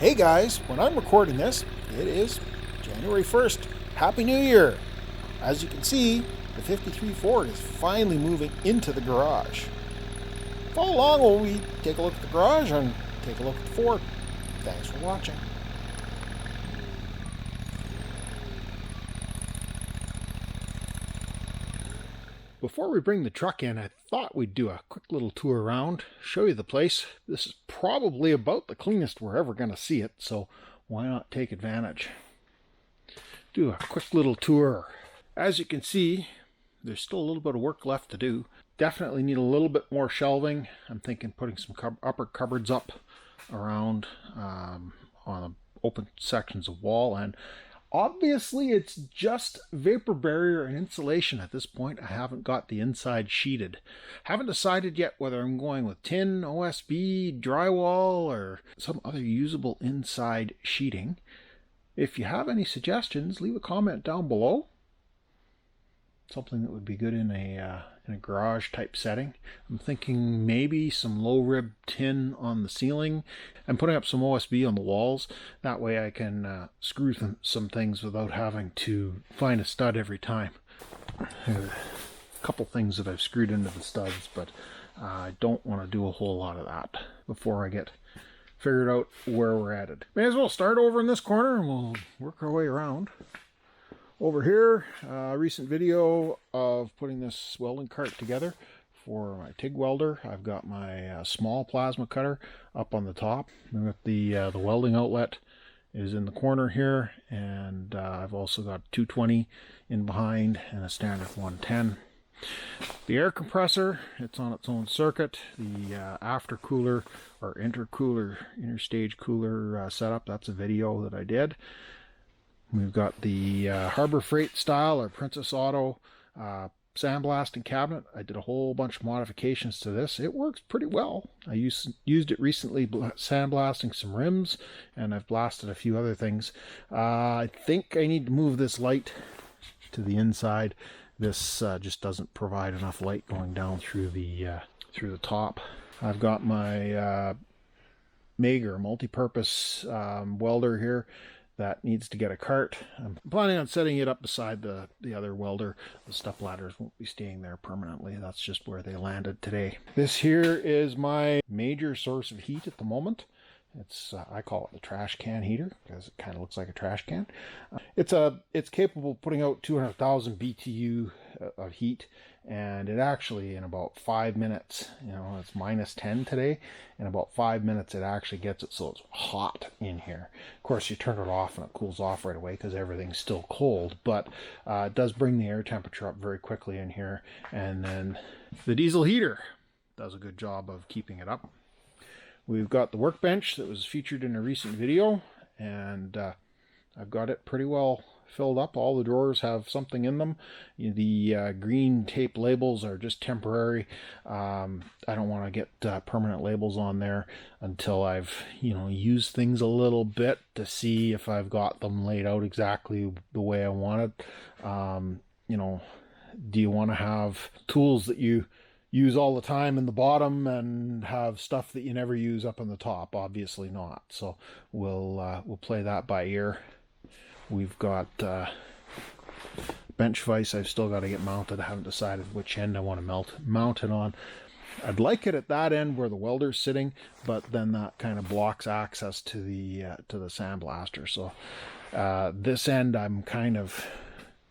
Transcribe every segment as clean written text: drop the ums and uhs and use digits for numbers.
Hey guys, when I'm recording this, it is January 1st. Happy New Year! As you can see, the 53 Ford is finally moving into the garage. Follow along while we take a look at the garage and take a look at the Ford. Thanks for watching. Before we bring the truck in, I thought we'd do a quick little tour around, show you the place. This is probably about the cleanest we're ever going to see it, so why not take advantage? Do a quick little tour. As you can see, there's still a little bit of work left to do. Definitely need a little bit more shelving. I'm thinking putting some upper cupboards up around on the open sections of wall, and obviously it's just vapor barrier and insulation at this point. I haven't got the inside sheeted. Haven't decided yet whether I'm going with tin, OSB, drywall, or some other usable inside sheeting. If you have any suggestions, leave a comment down below. Something that would be good in a garage type setting. I'm thinking maybe some low rib tin on the ceiling. I'm putting up some OSB on the walls. That way I can screw some things without having to find a stud every time. A couple things that I've screwed into the studs, but I don't want to do a whole lot of that before I get figured out where we're headed. May as well start over in this corner and we'll work our way around. Over here, a recent video of putting this welding cart together for my TIG welder. I've got my small plasma cutter up on the top. We've got the welding outlet is in the corner here, and I've also got 220 in behind and a standard 110. The air compressor, it's on its own circuit. The after cooler or interstage cooler setup, that's a video that I did. We've got the Harbor Freight style or Princess Auto sandblasting cabinet. I did a whole bunch of modifications to this. It works pretty well. I used it recently sandblasting some rims, and I've blasted a few other things. I think I need to move this light to the inside. This just doesn't provide enough light going down through the top. I've got my Mager multi-purpose welder here that needs to get a cart. I'm planning on setting it up beside the other welder. The step ladders won't be staying there permanently. That's just where they landed today. This here is my major source of heat at the moment. It's I call it the trash can heater because it kind of looks like a trash can. It's capable of putting out 200,000 BTU of heat, and it actually in about 5 minutes, it's minus 10 today, in about 5 minutes it actually gets it so it's hot in here. Of course you turn it off and it cools off right away because everything's still cold, but it does bring the air temperature up very quickly in here, and then the diesel heater does a good job of keeping it up. We've got the workbench that was featured in a recent video, and I've got it pretty well filled up. All the drawers have something in them. The green tape labels are just temporary. I don't want to get permanent labels on there until I've used things a little bit to see if I've got them laid out exactly the way I want it. Do you want to have tools that you use all the time in the bottom and have stuff that you never use up on the top? Obviously not. So we'll play that by ear. We've got bench vise I've still got to get mounted. I haven't decided which end I want to mount it on. I'd like it at that end where the welder's sitting, but then that kind of blocks access to the sandblaster. So this end I'm kind of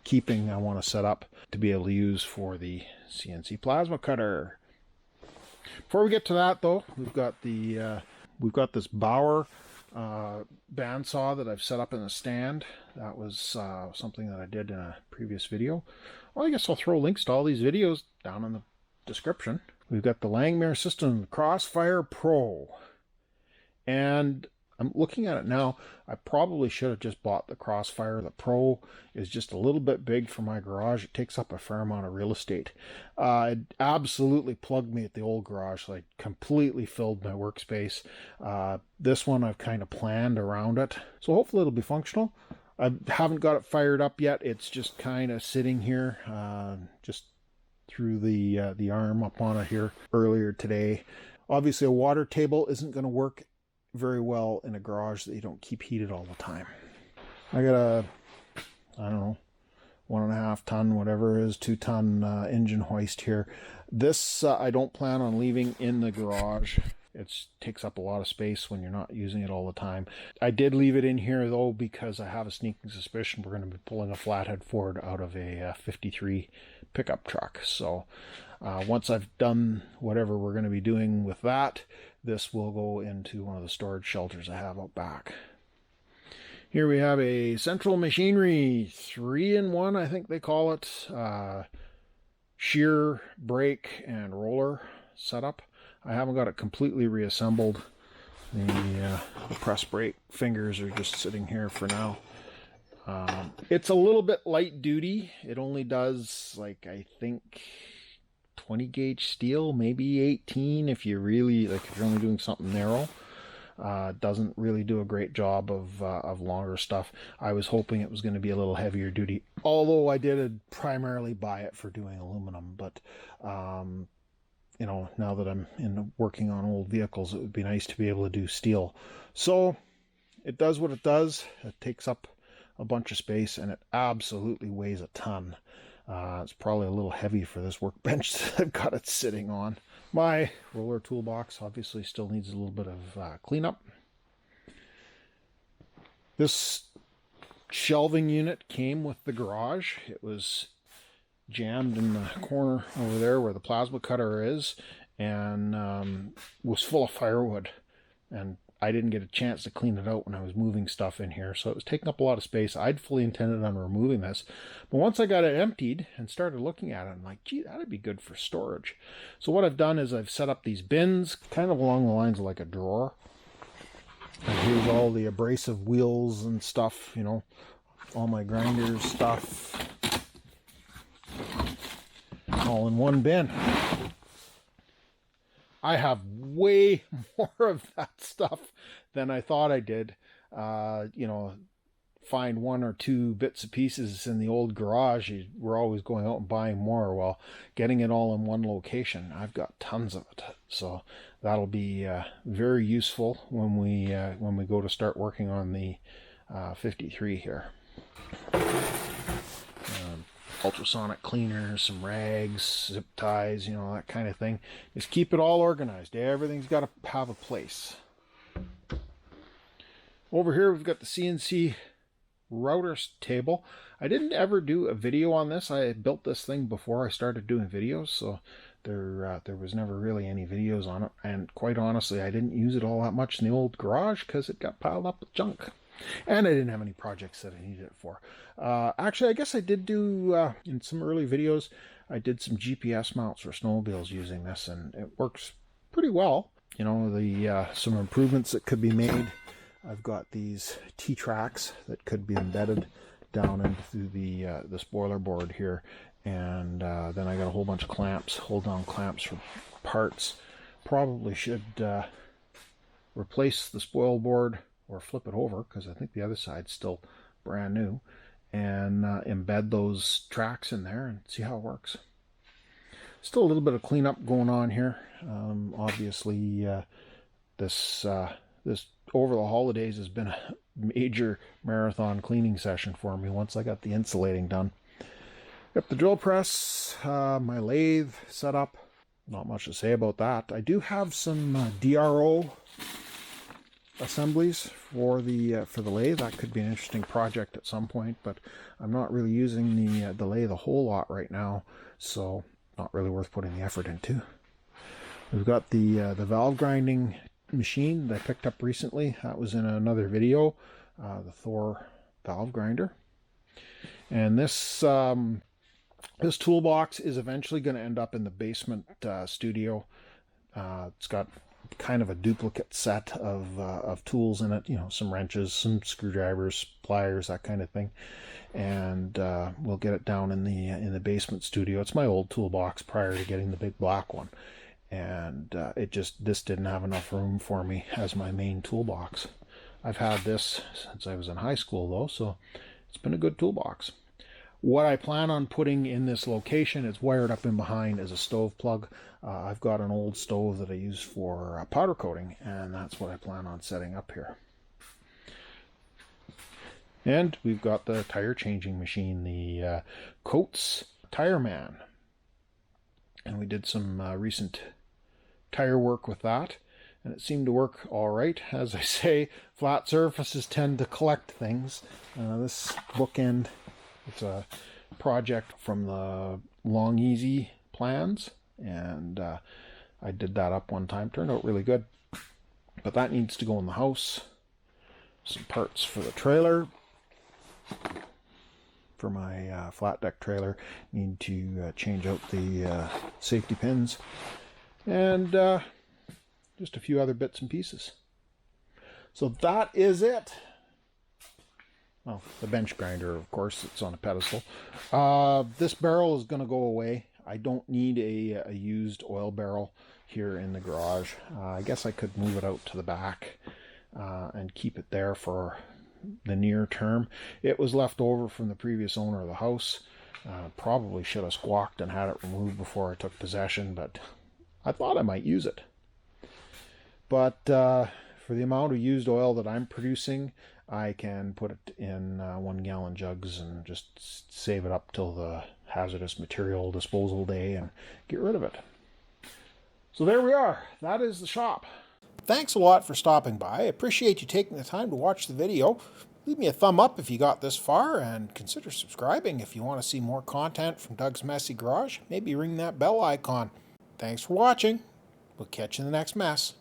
keeping. I want to set up to be able to use for the CNC plasma cutter. Before we get to that though, we've got this Bauer bandsaw that I've set up in a stand. That was something that I did in a previous video. Well, I guess I'll throw links to all these videos down in the description. We've got the Langmuir System Crossfire Pro, and I'm looking at it now. I probably should have just bought the Crossfire. The Pro is just a little bit big for my garage. It takes up a fair amount of real estate. It absolutely plugged me at the old garage. Like completely filled my workspace. This one I've kind of planned around it. So hopefully it'll be functional. I haven't got it fired up yet. It's just kind of sitting here. Just threw the arm up on it here earlier today. Obviously a water table isn't going to work very well in a garage that you don't keep heated all the time. I got a, I don't know, 1.5 ton, whatever it is, 2 ton engine hoist here. This I don't plan on leaving in the garage. It takes up a lot of space when you're not using it all the time. I did leave it in here though because I have a sneaking suspicion we're going to be pulling a flathead Ford out of a 53 pickup truck. So once I've done whatever we're going to be doing with that, this will go into one of the storage shelters I have out back. Here we have a central machinery 3-in-1, I think they call it. Shear, brake, and roller setup. I haven't got it completely reassembled. The press brake fingers are just sitting here for now. It's a little bit light duty. It only does, like, I think 20 gauge steel, maybe 18 if you really, like, if you're only doing something narrow. Doesn't really do a great job of longer stuff. I was hoping it was going to be a little heavier duty, although I did primarily buy it for doing aluminum. But you know, now that I'm working on old vehicles, it would be nice to be able to do steel. So it does what it does. It takes up a bunch of space, and it absolutely weighs a ton. It's probably a little heavy for this workbench that I've got it sitting on. My roller toolbox obviously still needs a little bit of cleanup. This shelving unit came with the garage. It was jammed in the corner over there where the plasma cutter is, and was full of firewood. And I didn't get a chance to clean it out when I was moving stuff in here, so it was taking up a lot of space. I'd fully intended on removing this, but once I got it emptied and started looking at it, I'm like, gee, that'd be good for storage. So what I've done is I've set up these bins, kind of along the lines of like a drawer. And here's all the abrasive wheels and stuff, you know, all my grinders stuff, all in one bin. I have way more of that stuff than I thought I did. You know, find 1 or 2 bits and pieces in the old garage. We're always going out and buying more. Well, getting it all in one location, I've got tons of it. So that'll be very useful when we go to start working on the 53 here. Ultrasonic cleaners, some rags, zip ties, you know, that kind of thing. Just keep it all organized. Everything's got to have a place. Over here we've got the CNC Router table. I didn't ever do a video on this. I built this thing before I started doing videos, so there was never really any videos on it. And quite honestly, I didn't use it all that much in the old garage because it got piled up with junk. And I didn't have any projects that I needed it for. Actually, I guess I did do, in some early videos, I did some GPS mounts for snowmobiles using this, and it works pretty well. You know, some improvements that could be made. I've got these T-tracks that could be embedded down into the spoiler board here. And then I got a whole bunch of clamps, hold-down clamps for parts. Probably should replace the spoil board or flip it over, because I think the other side's still brand new, and embed those tracks in there and see how it works. Still a little bit of cleanup going on here. Obviously, this over the holidays has been a major marathon cleaning session for me once I got the insulating done. Got the drill press, my lathe set up. Not much to say about that. I do have some DRO assemblies for the lathe. That could be an interesting project at some point, but I'm not really using the lathe a whole lot right now, so not really worth putting the effort into. We've got the valve grinding machine that I picked up recently. That was in another video, the Thor valve grinder. And this this toolbox is eventually going to end up in the basement studio. It's got kind of a duplicate set of tools in it, you know, some wrenches, some screwdrivers, pliers, that kind of thing. And we'll get it down in the basement studio. It's my old toolbox prior to getting the big black one, and this didn't have enough room for me as my main toolbox. I've had this since I was in high school though, so it's been a good toolbox. What I plan on putting in this location is wired up in behind as a stove plug. I've got an old stove that I use for powder coating, and that's what I plan on setting up here. And we've got the tire changing machine, the Coates Tireman. And we did some recent tire work with that, and it seemed to work all right. As I say, flat surfaces tend to collect things. This bookend, it's a project from the Long Easy plans, and I did that up one time. Turned out really good. But that needs to go in the house. Some parts for the trailer, for my flat deck trailer. Need to change out the safety pins, and just a few other bits and pieces. So that is it. Oh, the bench grinder, of course, it's on a pedestal. This barrel is going to go away. I don't need a used oil barrel here in the garage. I guess I could move it out to the back and keep it there for the near term. It was left over from the previous owner of the house. Probably should have squawked and had it removed before I took possession, but I thought I might use it. But for the amount of used oil that I'm producing, I can put it in 1 gallon jugs and just save it up till the hazardous material disposal day and get rid of it. So there we are. That is the shop. Thanks a lot for stopping by. I appreciate you taking the time to watch the video. Leave me a thumb up if you got this far, and consider subscribing if you want to see more content from Doug's Messy Garage. Maybe ring that bell icon. Thanks for watching. We'll catch you in the next mess.